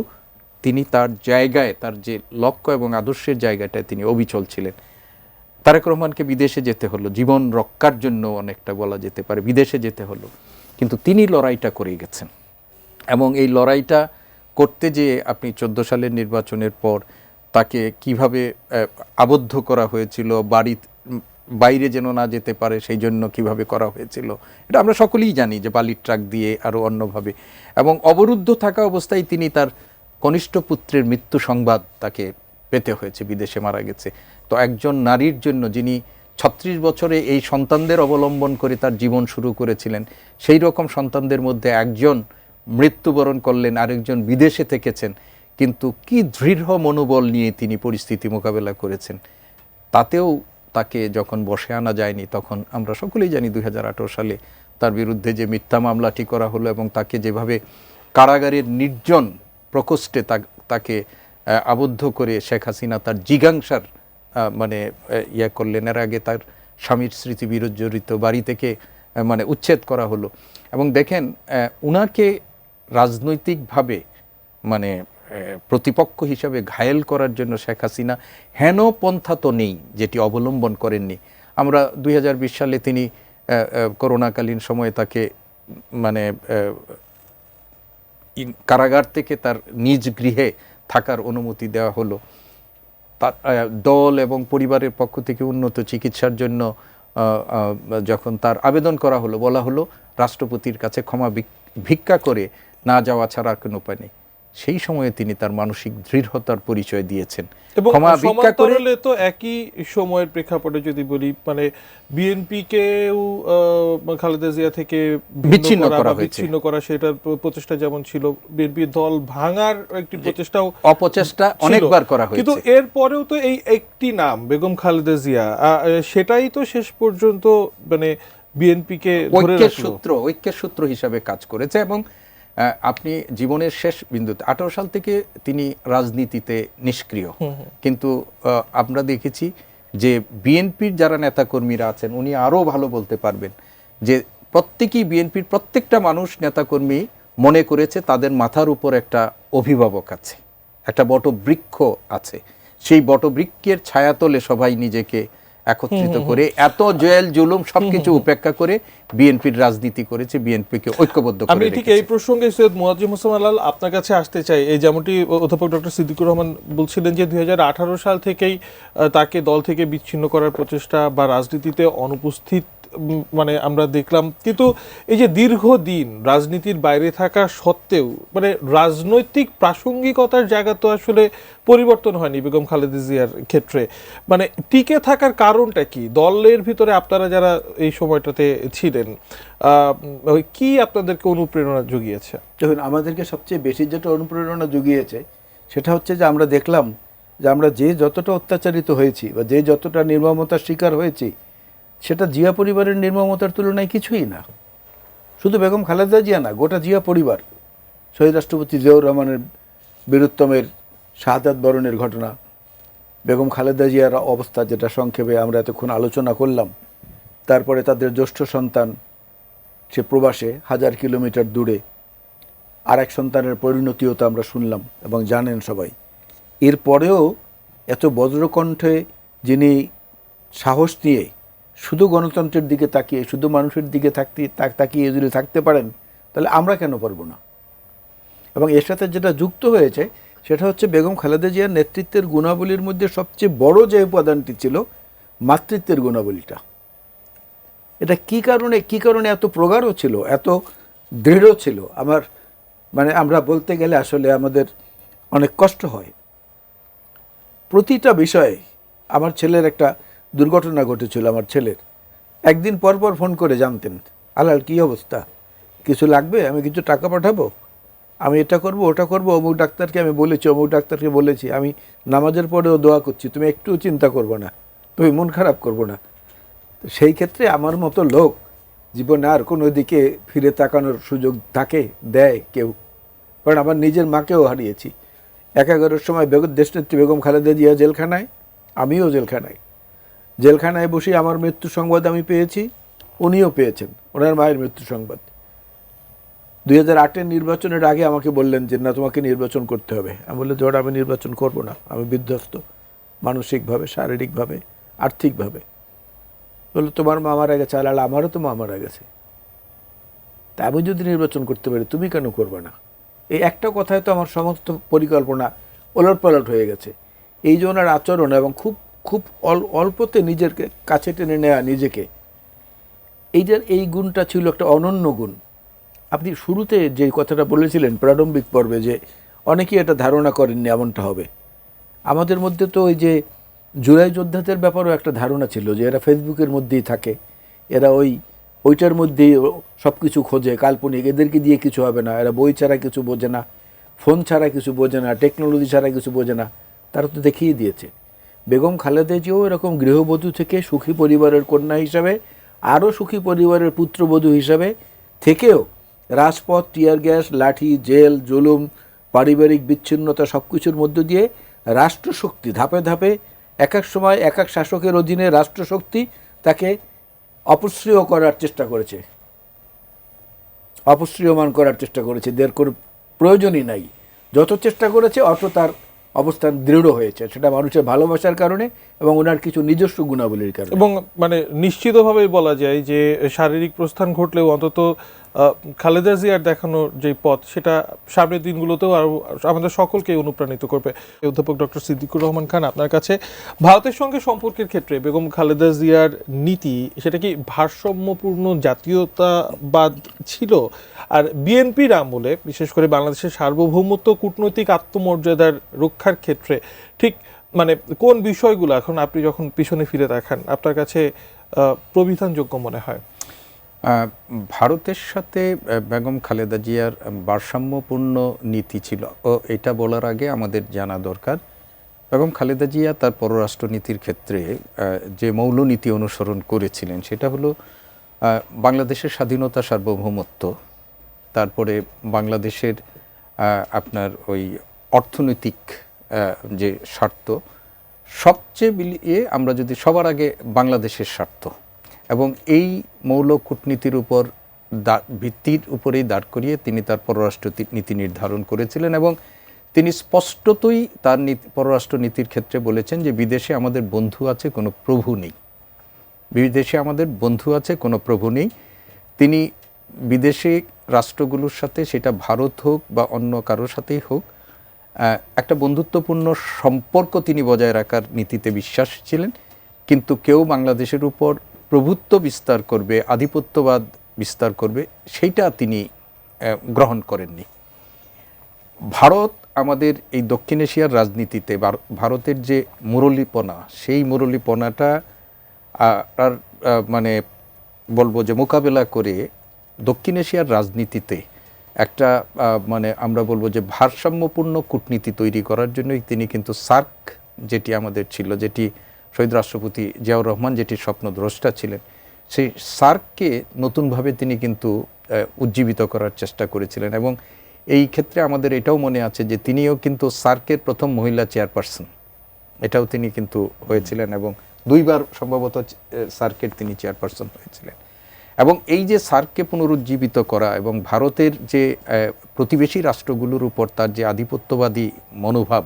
তিনি তার জায়গায়, তার যে লক্ষ্য এবং আদর্শের জায়গাটায় তিনি অবিচল ছিলেন। তারেক রহমানকে বিদেশে যেতে হলো, জীবন রক্ষার জন্য অনেকটা বলা যেতে পারে বিদেশে যেতে হলো, কিন্তু তিনি লড়াইটা করে গেছেন। এবং এই লড়াইটা করতে যেয়ে আপনি 14 সালের নির্বাচনের পর তাকে কিভাবে আবদ্ধ করা হয়েছিল, বাইরে যেন না যেতে পারে সেই জন্য কিভাবে করা হয়েছিল, এটা আমরা সকলেই জানি, যে বালির ট্রাক দিয়ে আরও অন্যভাবে। এবং অবরুদ্ধ থাকা অবস্থায় তিনি তার কনিষ্ঠ পুত্রের মৃত্যু সংবাদ তাকে পেতে হয়েছে, বিদেশে মারা গেছে। তো একজন নারীর জন্য, যিনি 36 বছরে এই সন্তানদের অবলম্বন করে তার জীবন শুরু করেছিলেন, সেই রকম সন্তানদের মধ্যে একজন মৃত্যুবরণ করলেন, আরেকজন বিদেশে থেকেছেন, কিন্তু কি দৃঢ় মনোবল নিয়ে তিনি পরিস্থিতি মোকাবেলা করেছেন। তাতেও তাকে যখন বসে আনা যায়নি, তখন আমরা সকলেই জানি 2018 সালে তার বিরুদ্ধে যে মিথ্যা মামলাটি করা হলো এবং তাকে যেভাবে কারাগারের নির্জন প্রকোষ্ঠে তাকে আবদ্ধ করে শেখ হাসিনা তার জিজ্ঞাসার ইয়ে করলেন। এর আগে তার স্বামীর স্মৃতি বিজড়িত বাড়ি থেকে উচ্ছেদ করা হলো। এবং দেখেন, উনাকে রাজনৈতিকভাবে প্রতিপক্ষ হিসাবে ঘায়েল করার জন্য শেখ হাসিনা হেন পন্থা তো নেই যেটি অবলম্বন করেননি। আমরা 2020 সালে তিনি করোনাকালীন সময়ে তাকে কারাগার থেকে তার নিজ গৃহে থাকার অনুমতি দেওয়া হলো। তার দল এবং পরিবারের পক্ষ থেকে উন্নত চিকিৎসার জন্য যখন তার আবেদন করা হলো, বলা হলো রাষ্ট্রপতির কাছে ক্ষমা ভিক্ষা করে না যাওয়া ছাড়া আর কোনো উপায় নেই। সেই সময়ে তিনি তার মানসিক দৃঢ়তার পরিচয় দিয়েছেন। এবং সমান্তরালে তো একই সময়ের প্রেক্ষাপটে যদি বলি, বিএনপিকেও খালেদা জিয়া থেকে বিচ্ছিন্ন করা, সেটার প্রচেষ্টা যেমন ছিল, বিএনপি দল ভাঙার একটি অপচেষ্টা অনেকবার করা হয়েছে, কিন্তু এরপরেও তো এই একটি নাম বেগম খালেদা জিয়া, সেটাই তো শেষ পর্যন্ত বিএনপিকে ঐক্যের সূত্র হিসাবে কাজ করেছে। এবং আপনি জীবনের শেষ বিন্দুতে 18 সাল থেকে তিনি রাজনীতিতে নিষ্ক্রিয়, কিন্তু আমরা দেখেছি যে বিএনপির যারা নেতাকর্মীরা আছেন, উনি আরও ভালো বলতে পারবেন, যে প্রত্যেকেই বিএনপির প্রত্যেকটা মানুষ নেতাকর্মী মনে করেছে তাদের মাথার উপর একটা অভিভাবক আছে, একটা বটবৃক্ষ আছে, সেই বটবৃক্ষের ছায়াতলে সবাই নিজেকে একত্রিত করে এত জেল জুলুম সবকিছু উপেক্ষা করে বিএনপির রাজনীতি করেছে, বিএনপিকে ঐক্যবদ্ধ করে। আমি ঠিক এই প্রসঙ্গে সৈয়দ মুয়াজ্জেম হোসেন আলাল আপনার কাছে আসতে চাই। এই যেমনটি অধ্যাপক ডক্টর সিদ্দিকুর রহমান বলছিলেন যে 2018 সাল থেকেই তাকে দল থেকে বিচ্ছিন্ন করার প্রচেষ্টা বা রাজনীতিতে অনুপস্থিত আমরা দেখলাম, কিন্তু এই যে দীর্ঘদিন রাজনীতির বাইরে থাকা সত্ত্বেও রাজনৈতিক প্রাসঙ্গিকতার জায়গা তো আসলে পরিবর্তন হয়নি বেগম খালেদা জিয়ার ক্ষেত্রে। টিকে থাকার কারণটা কি? দলের ভিতরে আপনারা যারা এই সময়টাতে ছিলেন, কি আপনাদেরকে অনুপ্রেরণা জুগিয়েছে? দেখুন, আমাদেরকে সবচেয়ে বেশি যেটা অনুপ্রেরণা জুগিয়েছে সেটা হচ্ছে যে আমরা দেখলাম যে আমরা যে যতটা অত্যাচারিত হয়েছি বা যে যতটা নির্মমতার শিকার হয়েছি, সেটা জিয়া পরিবারের নির্মমতার তুলনায় কিছুই না। শুধু বেগম খালেদা জিয়া না, গোটা জিয়া পরিবার, শহীদ রাষ্ট্রপতি জিয়াউর রহমানের বীরুত্তমের শাহাদাত বরণের ঘটনা, বেগম খালেদা জিয়ার অবস্থা যেটা সংক্ষেপে আমরা এতক্ষণ আলোচনা করলাম, তারপরে তাদের জ্যেষ্ঠ সন্তান সে প্রবাসে 1000 কিলোমিটার দূরে, আর এক সন্তানের পরিণতিও তো আমরা শুনলাম এবং জানেন সবাই। এরপরেও এত বজ্রকণ্ঠে যিনি সাহস নিয়ে শুধু গণতন্ত্রের দিকে তাকিয়ে, শুধু মানুষের দিকে তাকিয়ে যদি থাকতে পারেন, তাহলে আমরা কেন পারবো না? এবং এর সাথে যেটা যুক্ত হয়েছে সেটা হচ্ছে বেগম খালেদা জিয়ার নেতৃত্বের গুণাবলীর মধ্যে সবচেয়ে বড় যে উপাদানটি ছিল মাতৃত্বের গুণাবলীটা। এটা কি কারণে এত প্রগাঢ় ছিল, এত দৃঢ় ছিল, আমরা বলতে গেলে আসলে আমাদের অনেক কষ্ট হয়। প্রতিটা বিষয়ে আমার ছেলের একটা দুর্ঘটনা ঘটেছিল, আমার ছেলের একদিন পর পর ফোন করে জানতেন, আলাল কী অবস্থা, কিছু লাগবে, আমি কিছু টাকা পাঠাবো, আমি এটা করব ওটা করব, অমুক ডাক্তারকে আমি বলেছি, অমুক ডাক্তারকে বলেছি, আমি নামাজের পরেও দোয়া করছি, তুমি একটু চিন্তা করবো না, তুমি মন খারাপ করবো না। তো সেই ক্ষেত্রে আমার মতো লোক জীবনে আর কোনো দিকে ফিরে তাকানোর সুযোগ দেয় কেউ? কারণ আমার নিজের মাকেও হারিয়েছি। 11-এর সময় দেশনেত্রী বেগম খালেদা জিয়া জেলখানায়, আমিও জেলখানায় বসে আমার মৃত্যু সংবাদ আমি পেয়েছি, উনিও পেয়েছেন, ওনার মায়ের মৃত্যু সংবাদ। 2008-এর নির্বাচনের আগে আমাকে বললেন যে না, তোমাকে নির্বাচন করতে হবে। আমি বললাম যে আমি নির্বাচন করব না, আমি বিধ্বস্ত মানসিকভাবে, শারীরিকভাবে, আর্থিকভাবে। বললো তোমার মা মারা গেছে। আলাল আমারও তো মা মারা গেছে, তা আমি যদি নির্বাচন করতে পারি তুমি কেন করবে না? এই একটা কথায় তো আমার সমস্ত পরিকল্পনা ওলটপালট হয়ে গেছে। এই যে ওনার আচরণ এবং খুব খুব অল্পতে নিজের কাছে টেনে নেওয়া নিজেকে, এই গুণটা ছিল একটা অনন্য গুণ। আপনি শুরুতে যে কথাটা বলেছিলেন প্রারম্ভিক পর্বে, যে অনেকেই এটা ধারণা করেননি এমনটা হবে। আমাদের মধ্যে তো ওই যে জুলাই যোদ্ধাদের ব্যাপারেও একটা ধারণা ছিল যে এরা ফেসবুকের মধ্যেই থাকে, এরা ওইটার মধ্যেই সব কিছু খোঁজে, কাল্পনিক, এদেরকে দিয়ে কিছু হবে না, এরা বই ছাড়া কিছু বোঝে না, ফোন ছাড়া কিছু বোঝে না, টেকনোলজি ছাড়া কিছু বোঝে না। তারা তো দেখিয়ে দিয়েছে। বেগম খালেদা জিয়াও এরকম গৃহবধূ থেকে সুখী পরিবারের কন্যা হিসাবে, আরও সুখী পরিবারের পুত্রবধূ হিসাবে থেকেও রাজপথ, টিয়ার গ্যাস, লাঠি, জেল, জুলুম, পারিবারিক বিচ্ছিন্নতা সব কিছুর মধ্য দিয়ে রাষ্ট্রশক্তি ধাপে ধাপে এক এক সময় এক এক শাসকের অধীনে রাষ্ট্রশক্তি তাকে অপশ্রিয় করার চেষ্টা করেছে, অপশ্রিয়মান করার চেষ্টা করেছে। দের কোনো প্রয়োজনই নাই। যত চেষ্টা করেছে অত তার অবস্থান দৃঢ় হয়েছে, সেটা মানুষের ভালোবাসার কারণে এবং ওনার কিছু নিজস্ব গুণাবলীর কারণে। এবং মানে নিশ্চিতভাবেই বলা যায় যে শারীরিক প্রস্থান ঘটলেও অন্তত খালেদা জিয়ার দেখানো যে পথ, সেটা সামনের দিনগুলোতেও আরও আমাদের সকলকে অনুপ্রাণিত করবে। অধ্যাপক ডক্টর সিদ্দিকুর রহমান খান, আপনার কাছে ভারতের সঙ্গে সম্পর্কের ক্ষেত্রে বেগম খালেদা জিয়ার নীতি, সেটা কি ভারসাম্যপূর্ণ জাতীয়তাবাদ ছিল? আর বিএনপির আমলে বিশেষ করে বাংলাদেশের সার্বভৌমত্ব, কূটনৈতিক আত্মমর্যাদার রক্ষার ক্ষেত্রে ঠিক মানে কোন বিষয়গুলো এখন আপনি যখন পিছনে ফিরে দেখান আপনার কাছে প্রবিধানযোগ্য মনে হয়? ভারতের সাথে বেগম খালেদা জিয়ার ভারসাম্যপূর্ণ নীতি ছিল, ও এটা বলার আগে আমাদের জানা দরকার বেগম খালেদা জিয়া তার পররাষ্ট্রনীতির ক্ষেত্রে যে মৌলনীতি অনুসরণ করেছিলেন সেটা হলো বাংলাদেশের স্বাধীনতা, সার্বভৌমত্ব, তারপরে বাংলাদেশের আপনার ওই অর্থনৈতিক যে স্বার্থ, সবচেয়ে মিলিয়ে আমরা যদি সবার আগে বাংলাদেশের স্বার্থ, এবং এই মৌল কূটনীতির উপর ভিত্তির উপরেই দাঁড় করিয়ে তিনি তার পররাষ্ট্র নীতি নির্ধারণ করেছিলেন। এবং তিনি স্পষ্টতই তার পররাষ্ট্র নীতির ক্ষেত্রে বলেছেন যে বিদেশে আমাদের বন্ধু আছে, কোনো প্রভু নেই। বিদেশে আমাদের বন্ধু আছে, কোনো প্রভু নেই। তিনি বিদেশে রাষ্ট্রগুলোর সাথে, সেটা ভারত হোক বা অন্য কারোর সাথেই হোক, একটা বন্ধুত্বপূর্ণ সম্পর্ক তিনি বজায় রাখার নীতিতে বিশ্বাস ছিলেন। কিন্তু কেউ বাংলাদেশের উপর প্রভুত্ব বিস্তার করবে, আধিপত্যবাদ বিস্তার করবে, সেইটা তিনি গ্রহণ করেননি। ভারত আমাদের এই দক্ষিণ এশিয়ার রাজনীতিতে ভারতের যে মুরলীপনা, সেই মুরলীপনাটা আর মানে বলবো যে মোকাবেলা করে দক্ষিণ এশিয়ার রাজনীতিতে একটা মানে আমরা বলবো যে ভারসাম্যপূর্ণ কূটনীতি তৈরি করার জন্যই তিনি কিন্তু সার্ক যেটি আমাদের ছিল, যেটি শহীদ রাষ্ট্রপতি জিয়াউর রহমান যেটি স্বপ্নদ্রষ্টা ছিলেন, সেই সার্ককে নতুনভাবে তিনি কিন্তু উজ্জীবিত করার চেষ্টা করেছিলেন। এবং এই ক্ষেত্রে আমাদের এটাও মনে আছে যে তিনিও কিন্তু সার্কের প্রথম মহিলা চেয়ারপারসন, এটাও তিনি কিন্তু হয়েছিলেন, এবং 2 বার সম্ভবত সার্কের তিনি চেয়ারপারসন হয়েছিলেন। এবং এই যে সার্ককে পুনরুজ্জীবিত করা এবং ভারতের যে প্রতিবেশী রাষ্ট্রগুলোর উপর তার যে আধিপত্যবাদী মনোভাব,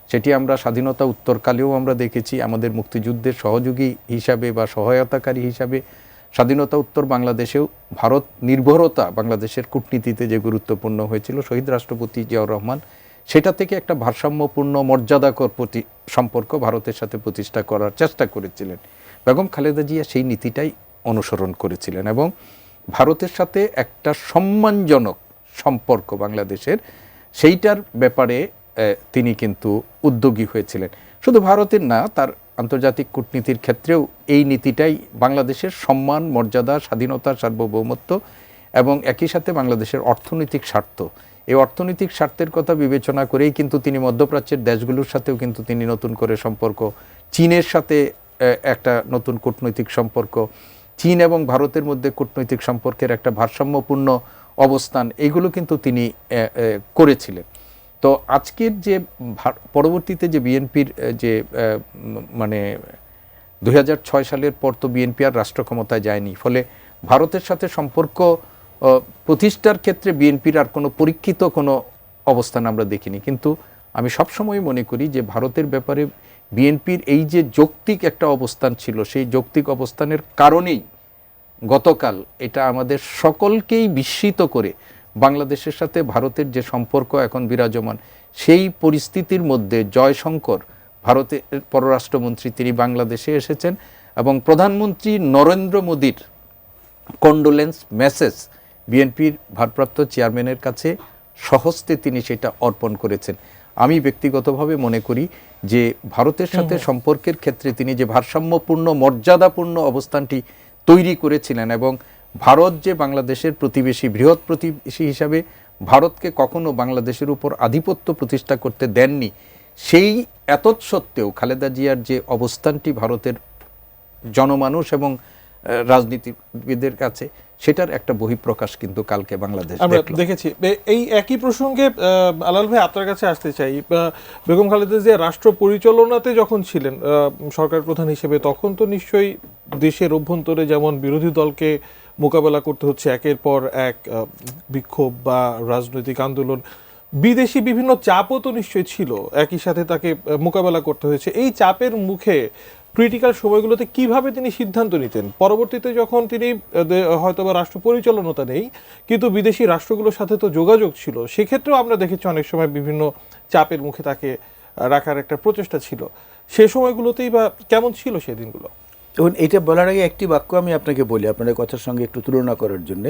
সেটি আমরা স্বাধীনতা উত্তরকালেও আমরা দেখেছি। আমাদের মুক্তিযুদ্ধের সহযোগী হিসাবে বা সহায়তাকারী হিসাবে স্বাধীনতা উত্তর বাংলাদেশেও ভারত নির্ভরতা বাংলাদেশের কূটনীতিতে যে গুরুত্বপূর্ণ হয়েছিল, শহীদ রাষ্ট্রপতি জিয়াউর রহমান সেটা থেকে একটা ভারসাম্যপূর্ণ মর্যাদাকর সম্পর্ক ভারতের সাথে প্রতিষ্ঠা করার চেষ্টা করেছিলেন। বেগম খালেদা জিয়া সেই নীতিটাই অনুসরণ করেছিলেন এবং ভারতের সাথে একটা সম্মানজনক সম্পর্ক বাংলাদেশের, সেইটার ব্যাপারে তিনি কিন্তু উদ্যোগী হয়েছিলেন। শুধু ভারতের না, তার আন্তর্জাতিক কূটনীতির ক্ষেত্রেও এই নীতিটাই বাংলাদেশের সম্মান, মর্যাদা, স্বাধীনতা, সার্বভৌমত্ব এবং একই সাথে বাংলাদেশের অর্থনৈতিক স্বার্থ, এই অর্থনৈতিক স্বার্থের কথা বিবেচনা করেই কিন্তু তিনি মধ্যপ্রাচ্যের দেশগুলোর সাথেও কিন্তু তিনি নতুন করে সম্পর্ক, চীনের সাথে একটা নতুন কূটনৈতিক সম্পর্ক, চীন এবং ভারতের মধ্যে কূটনৈতিক সম্পর্কের একটা ভারসাম্যপূর্ণ অবস্থান, এইগুলো কিন্তু তিনি করেছিলেন। তো আজকের যে পরবর্তীতে যে বিএনপির যে মানে 2006 সালের পর তো বিএনপি আর রাষ্ট্র ক্ষমতায় যায়নি, ফলে ভারতের সাথে সম্পর্ক প্রতিষ্ঠার ক্ষেত্রে বিএনপির আর কোনো পরীক্ষিত কোনো অবস্থান আমরা দেখিনি। কিন্তু আমি সবসময় মনে করি যে ভারতের ব্যাপারে বিএনপির এই যে যৌক্তিক একটা অবস্থান ছিল, সেই যৌক্তিক অবস্থানের কারণেই গতকাল এটা আমাদের সকলকেই বিস্মিত করে বাংলাদেশের সাথে ভারতের যে সম্পর্ক এখন বিরাজমান, সেই পরিস্থিতির মধ্যে জয়শঙ্কর ভারতের পররাষ্ট্রমন্ত্রী তিনি বাংলাদেশে এসেছেন এবং প্রধানমন্ত্রী নরেন্দ্র মোদীর কন্ডোলেন্স মেসেজ বিএনপির ভারপ্রাপ্ত চেয়ারম্যানের কাছে স্বহস্তে তিনি সেটা অর্পণ করেছেন। আমি ব্যক্তিগতভাবে মনে করি যে ভারতের সাথে সম্পর্কের ক্ষেত্রে তিনি যে ভারসাম্যপূর্ণ মর্যাদাপূর্ণ অবস্থানটি তৈরি করেছিলেন এবং ভারত যে বাংলাদেশের প্রতিবেশী, বৃহৎ প্রতিবেশী হিসাবে ভারতকে কখনো বাংলাদেশের উপর আধিপত্য প্রতিষ্ঠা করতে দেননি, সেই এতৎসত্ত্বেও খালেদা জিয়ার যে অবস্থানটি ভারতের জনমানুষ এবং রাজনীতিবিদদের কাছে, সেটার একটা বহিঃপ্রকাশ কিন্তু কালকে বাংলাদেশ আমরা দেখল। দেখেছি। এই একই প্রসঙ্গে আলাল ভাই আপনার কাছে আসতে চাই। বেগম খালেদা জিয়া রাষ্ট্র পরিচালনাতে যখন ছিলেন সরকার প্রধান হিসেবে, তখন তো নিশ্চয়ই দেশের অভ্যন্তরে যেমন বিরোধী দলকে মোকাবেলা করতে হচ্ছে একের পর এক বিক্ষোভ বা রাজনৈতিক আন্দোলন, বিদেশি বিভিন্ন চাপও তো নিশ্চয়ই ছিল, একই সাথে তাকে মোকাবেলা করতে হয়েছে। এই চাপের মুখে ক্রিটিক্যাল সময়গুলোতে কিভাবে তিনি সিদ্ধান্ত নিতেন? পরবর্তীতে যখন তিনি হয়তোবা রাষ্ট্র পরিচালনতা নেই, কিন্তু বিদেশি রাষ্ট্রগুলোর সাথে তো যোগাযোগ ছিল, সেক্ষেত্রেও আমরা দেখেছি অনেক সময় বিভিন্ন চাপের মুখে তাকে রাখার একটা প্রচেষ্টা ছিল। সে সময়গুলোতেই বা কেমন ছিল সেই দিনগুলো? এবং এটা বলার আগে একটি বাক্য আমি আপনাকে বলি, আপনার কথার সঙ্গে একটু তুলনা করার জন্যে,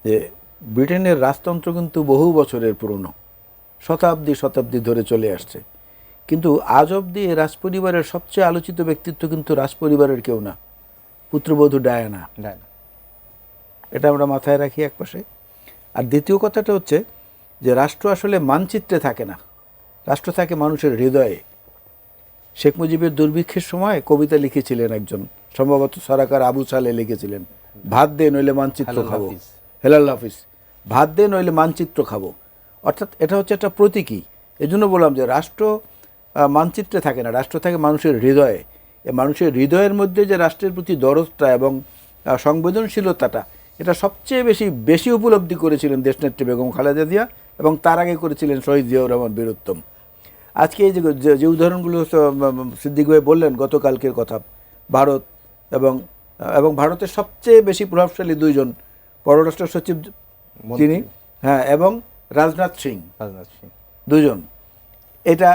যে ব্রিটেনের রাজতন্ত্র কিন্তু বহু বছরের পুরনো, শতাব্দী শতাব্দী ধরে চলে আসছে, কিন্তু আজ অবধি রাজপরিবারের সবচেয়ে আলোচিত ব্যক্তিত্ব কিন্তু রাজপরিবারের কেউ না, পুত্রবধূ ডায়ানা। এটা আমরা মাথায় রাখি একপাশে। আর দ্বিতীয় কথাটা হচ্ছে যে রাষ্ট্র আসলে মানচিত্রে থাকে না, রাষ্ট্র থাকে মানুষের হৃদয়ে। শেখ মুজিবের দুর্ভিক্ষের সময় কবিতা লিখেছিলেন একজন, সম্ভবত সরাকার আবু সালে লিখেছিলেন, ভাত দে নইলে মানচিত্র খাবো। হেলাল হাফিজ, ভাত দে নইলে মানচিত্র খাবো। অর্থাৎ এটা হচ্ছে একটা প্রতীকী। এই জন্য বললাম যে রাষ্ট্র মানচিত্রে থাকে না, রাষ্ট্র থাকে মানুষের হৃদয়ে। এই মানুষের হৃদয়ের মধ্যে যে রাষ্ট্রের প্রতি দরদটা এবং সংবেদনশীলতাটা, এটা সবচেয়ে বেশি উপলব্ধি করেছিলেন দেশনেত্রী বেগম খালেদা জিয়া, এবং তার আগে করেছিলেন শহীদ জিয়াউর রহমান বীরুত্তম। আজকে এই যে উদাহরণগুলো সিদ্দিক ভাই বললেন গতকালকের কথা, ভারত এবং ভারতের সবচেয়ে বেশি প্রভাবশালী দুইজন পররাষ্ট্র সচিব তিনি, হ্যাঁ, এবং রাজনাথ সিং, দুজন, এটা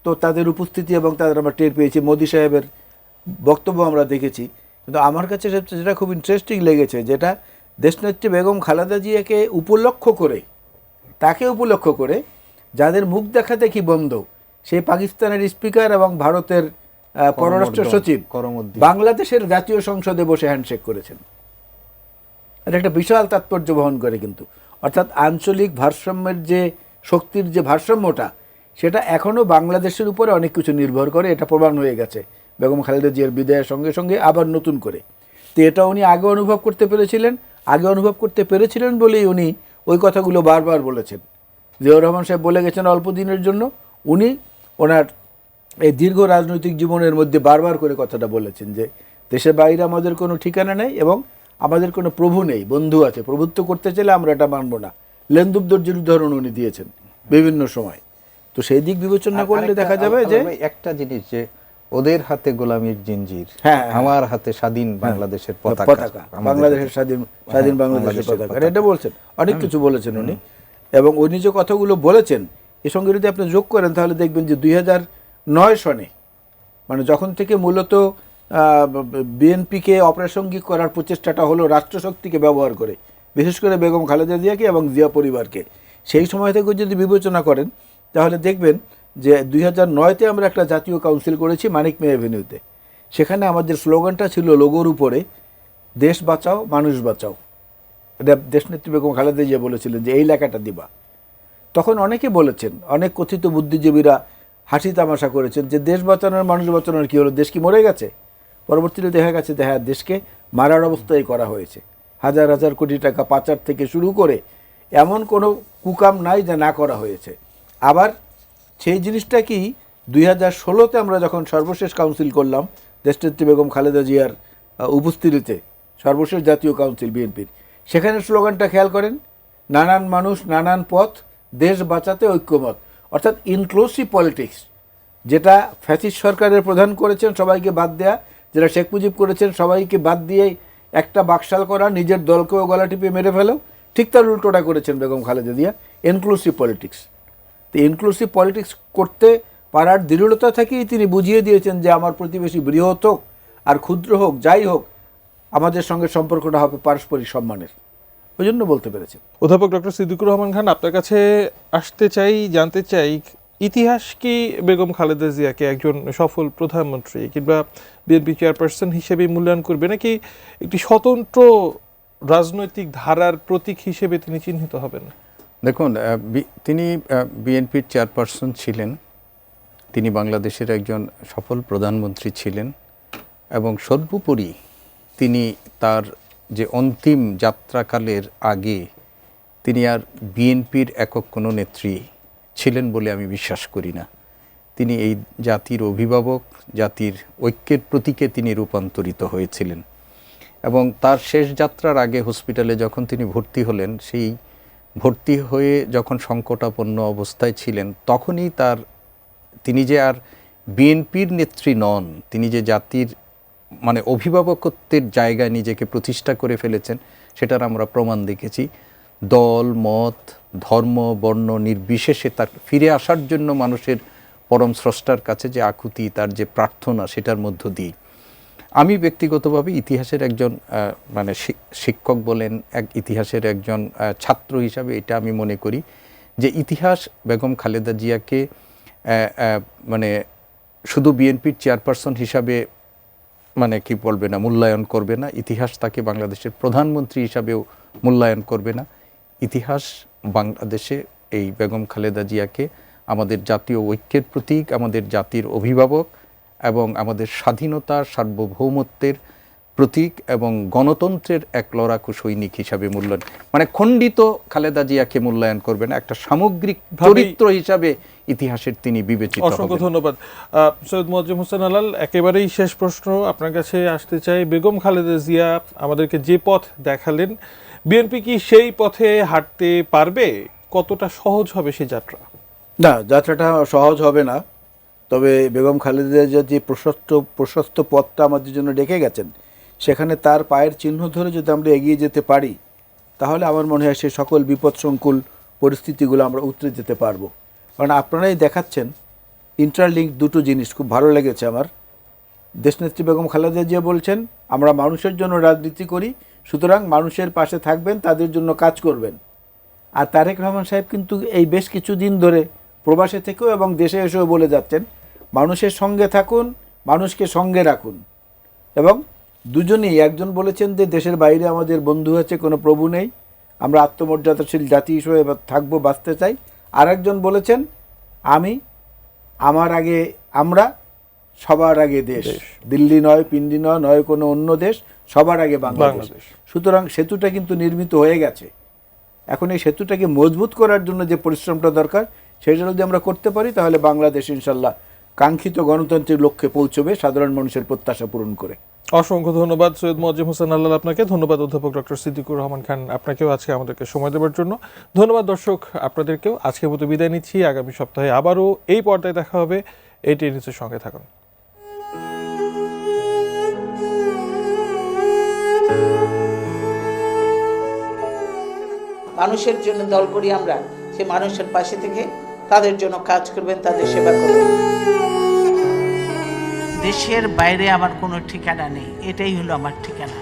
তো তাদের উপস্থিতি এবং তাদের আমরা টের পেয়েছি, মোদি সাহেবের বক্তব্য আমরা দেখেছি। কিন্তু আমার কাছে যেটা খুব ইন্টারেস্টিং লেগেছে, যেটা দেশনেত্রী বেগম খালেদা জিয়াকে তাকে উপলক্ষ করে যাদের মুখ দেখা দেখি বন্ধ, সেই পাকিস্তানের স্পিকার এবং ভারতের পররাষ্ট্র সচিব বাংলাদেশের জাতীয় সংসদে বসে হ্যান্ডশেক করেছেন। এটা একটা বিশাল তাৎপর্য বহন করে কিন্তু। অর্থাৎ আঞ্চলিক ভারসাম্যের যে শক্তির যে ভারসাম্যটা, সেটা এখনও বাংলাদেশের উপরে অনেক কিছু নির্ভর করে, এটা প্রমাণ হয়ে গেছে বেগম খালেদা জিয়ার বিদায়ের সঙ্গে সঙ্গে আবার নতুন করে। তো এটা উনি আগে অনুভব করতে পেরেছিলেন বলেই উনি ওই কথাগুলো বারবার বলেছেন। জিয়াউর রহমান সাহেব বলে গেছেন অল্প দিনের জন্য, উনি ওনার এই দীর্ঘ রাজনৈতিক জীবনের মধ্যে বারবার করে কথাটা বলেছেন যে দেশের বাইরে আমাদের কোনো ঠিকানা নেই এবং আমাদের কোনো প্রভু নেই, বন্ধু আছে, প্রভুত্ব করতে চাইলে আমরা এটা মানব না। লেন্দুবদর্জির উদাহরণ উনি দিয়েছেন বিভিন্ন সময়। তো সেই দিক বিবেচনা করলে দেখা যাবে যে একটা জিনিস, যে ওদের হাতে গোলামীর জিঞ্জির, আমার হাতে স্বাধীন বাংলাদেশের পতাকা, বাংলাদেশের স্বাধীন বাংলাদেশের পতাকা, এটা বলছেন, অনেক কিছু বলেছেন উনি। এবং উনি যে কথাগুলো বলেছেন এর সঙ্গে যদি আপনি যোগ করেন তাহলে দেখবেন যে 2009 সনে, মানে যখন থেকে মূলত বিএনপিকে অপ্রাসঙ্গিক করার প্রচেষ্টাটা হলো রাষ্ট্রশক্তিকে ব্যবহার করে, বিশেষ করে বেগম খালেদা জিয়াকে এবং জিয়া পরিবারকে, সেই সময় থেকে যদি বিবেচনা করেন তাহলে দেখবেন যে 2009-তে আমরা একটা জাতীয় কাউন্সিল করেছি মানিক মে এভিনিউতে। সেখানে আমাদের স্লোগানটা ছিল লোগোর উপরে, দেশ বাঁচাও মানুষ বাঁচাও। এটা দেশনেত্রী বেগম খালেদা জিয়া বলেছিলেন যে এই লেখাটা দিবা। তখন অনেকে বলেছেন, অনেক কথিত বুদ্ধিজীবীরা হাসি তামাশা করেছেন যে দেশ বাঁচানোর মানুষ বাঁচানোর কী হলো, দেশ কি মরে গেছে? পরবর্তীতে দেখা গেছে যে হ্যাঁ, দেশকে মারার অবস্থায় করা হয়েছে। হাজার হাজার কোটি টাকা পাচার থেকে শুরু করে এমন কোনো কুকাম নাই যা না করা হয়েছে। আবার সেই জিনিসটা কি 2016-তে আমরা যখন সর্বশেষ কাউন্সিল করলাম দেশনেত্রী বেগম খালেদা জিয়ার উপস্থিতিতে, সর্বশেষ জাতীয় কাউন্সিল বিএনপির, সেখানে স্লোগানটা খেয়াল করেন, নানান মানুষ নানান পথ, দেশ বাঁচাতে ঐক্যমত। অর্থাৎ ইনক্লুসিভ পলিটিক্স, যেটা ফ্যাসিস্ট সরকারের প্রধান করেছেন সবাইকে বাদ দেয়া, যেটা শেখ মুজিব করেছেন সবাইকে বাদ দিয়ে একটা বাকশাল করা, নিজের দলকেও গলা টিপে মেরে ফেলো, ঠিক তার উল্টোটা করেছেন বেগম খালেদা জিয়া, ইনক্লুসিভ পলিটিক্স। তো ইনক্লুসিভ পলিটিক্স করতে পাড়ার দৃঢ়তা থেকেই তিনি বুঝিয়ে দিয়েছেন যে আমার প্রতিবেশী বৃহৎ হোক আর ক্ষুদ্র হোক, যাই হোক, আমাদের সঙ্গে সম্পর্কটা হবে পারস্পরিক সম্মানের। ওই জন্য বলতে পেরেছেন। অধ্যাপক ডক্টর সিদ্দিকুর রহমান খান, আপনার কাছে আসতে চাই, জানতে চাই, ইতিহাস কি বেগম খালেদা জিয়াকে একজন সফল প্রধানমন্ত্রী কিংবা বিএনপি চেয়ারপারসন হিসেবে মূল্যায়ন করবে, নাকি একটি স্বতন্ত্র রাজনৈতিক ধারার প্রতীক হিসেবে তিনি চিহ্নিত হবেন? দেখুন, তিনি বিএনপির চেয়ারপারসন ছিলেন, তিনি বাংলাদেশের একজন সফল প্রধানমন্ত্রী ছিলেন, এবং সর্বোপরি তিনি তার যে অন্তিম যাত্রাকালের আগে তিনি আর বিএনপির একক কোনো নেত্রী ছিলেন বলে আমি বিশ্বাস করি না। তিনি এই জাতির অভিভাবক, জাতির ঐক্যের প্রতীকে তিনি রূপান্তরিত হয়েছিলেন। এবং তার শেষ যাত্রার আগে হসপিটালে যখন তিনি ভর্তি হলেন, সেই ভর্তি হয়ে যখন সংকটাপন্ন অবস্থায় ছিলেন, তখনই তিনি যে আর বিএনপির নেত্রী নন, তিনি যে জাতির মানে অভিভাবকত্বের জায়গায় নিজেকে প্রতিষ্ঠা করে ফেলেছেন, সেটার আমরা প্রমাণ দেখেছি। দল, মত, ধর্ম, বর্ণ নির্বিশেষে তার ফিরে আসার জন্য মানুষের পরম স্রষ্টার কাছে যে আকুতি, তার যে প্রার্থনা, সেটার মধ্য দিয়ে আমি ব্যক্তিগতভাবে ইতিহাসের একজন মানে শিক্ষক বলেন, ইতিহাসের একজন ছাত্র হিসাবে এটা আমি মনে করি যে ইতিহাস বেগম খালেদা জিয়াকে মানে শুধু বিএনপির চেয়ারপারসন হিসাবে মানে কি বলবে না, মূল্যায়ন করবে না। ইতিহাস তাকে বাংলাদেশের প্রধানমন্ত্রী হিসাবেও মূল্যায়ন করবে না। ইতিহাস বাংলাদেশে এই বেগম খালেদা জিয়াকে আমাদের জাতীয় ঐক্যের প্রতীক, আমাদের জাতির অভিভাবক এবং আমাদের স্বাধীনতা, সার্বভৌমত্বের প্রতীক এবং গণতন্ত্রের এক লড়াকু সৈনিক হিসাবে মূল্যায়ন, মানে খণ্ডিত খালেদা জিয়াকে মূল্যায়ন করবে না, একটা সামগ্রিক চরিত্র হিসাবে ইতিহাসের তিনি বিবেচিত হবেন। অসংখ্য ধন্যবাদ। সৈয়দ মোয়াজ্জেম হোসেন আলাল, একেবারেই শেষ প্রশ্ন আপনার কাছে আসতে চাই। বেগম খালেদা জিয়া আমাদেরকে যে পথ দেখালেন, বিএনপি কি সেই পথে হাঁটতে পারবে? কতটা সহজ হবে সেই যাত্রা? না, যাত্রাটা সহজ হবে না। তবে বেগম খালেদা জিয়া যে প্রশস্ত পথটা আমাদের জন্য ডেকে গেছেন, সেখানে তার পায়ের চিহ্ন ধরে যদি আমরা এগিয়ে যেতে পারি, তাহলে আমার মনে হয় সেই সকল বিপদসংকুল পরিস্থিতিগুলো আমরা উতরে যেতে পারবো। কারণ আপনারাই দেখাচ্ছেন ইন্টারলিঙ্ক দুটো জিনিস, খুব ভালো লেগেছে আমার। দেশনেত্রী বেগম খালেদা জিয়া বলছেন, আমরা মানুষের জন্য রাজনীতি করি, সুতরাং মানুষের পাশে থাকবেন, তাদের জন্য কাজ করবেন। আর তারেক রহমান সাহেব কিন্তু এই বেশ কিছুদিন ধরে প্রবাসে থেকেও এবং দেশে এসেও বলে যাচ্ছেন, মানুষের সঙ্গে থাকুন, মানুষকে সঙ্গে রাখুন। এবং দুজনেই, একজন বলেছেন যে দেশের বাইরে আমাদের বন্ধু আছে, কোনো প্রভু নেই, আমরা আত্মমর্যাদাশীল জাতি হিসেবে থাকবো, বাঁচতে চাই। আর একজন বলেছেন, আমার আগে আমরা, সবার আগে দেশ, দিল্লি নয়, পিন্ডি নয় কোনো অন্য দেশ, সবার আগে বাংলাদেশ। সুতরাং সেতুটা কিন্তু নির্মিত হয়ে গেছে। এখন এই সেতুটাকে মজবুত করার জন্য যে পরিশ্রমটা দরকার, সেটা যদি আমরা করতে পারি, তাহলে বাংলাদেশ ইনশাল্লাহ কাঙ্ক্ষিত গণতান্ত্রিক লক্ষ্যে পৌঁছবে, সাধারণ মানুষের প্রত্যাশা পূরণ করে। অসংখ্য ধন্যবাদ সৈয়দ মোয়াজ্জেম হোসেন আলাল আপনাকে। ধন্যবাদ অধ্যাপক ডক্টর সিদ্দিকুর রহমান খান আপনাকেও আজকে আমাদেরকে সময় দেওয়ার জন্য। ধন্যবাদ দর্শক আপনাদেরকেও। আজকের মতো বিদায় নিচ্ছি। আগামী সপ্তাহে আবারও এই পর্দায় দেখা হবে। ATN নিউজের সঙ্গে থাকুন। মানুষের জন্য দল করি আমরা, সে মানুষের পাশে থেকে তাদের জন্য কাজ করবেন, তাদের সেবা করবেন। দেশের বাইরে আমার কোনো ঠিকানা নেই, এটাই হলো আমার ঠিকানা।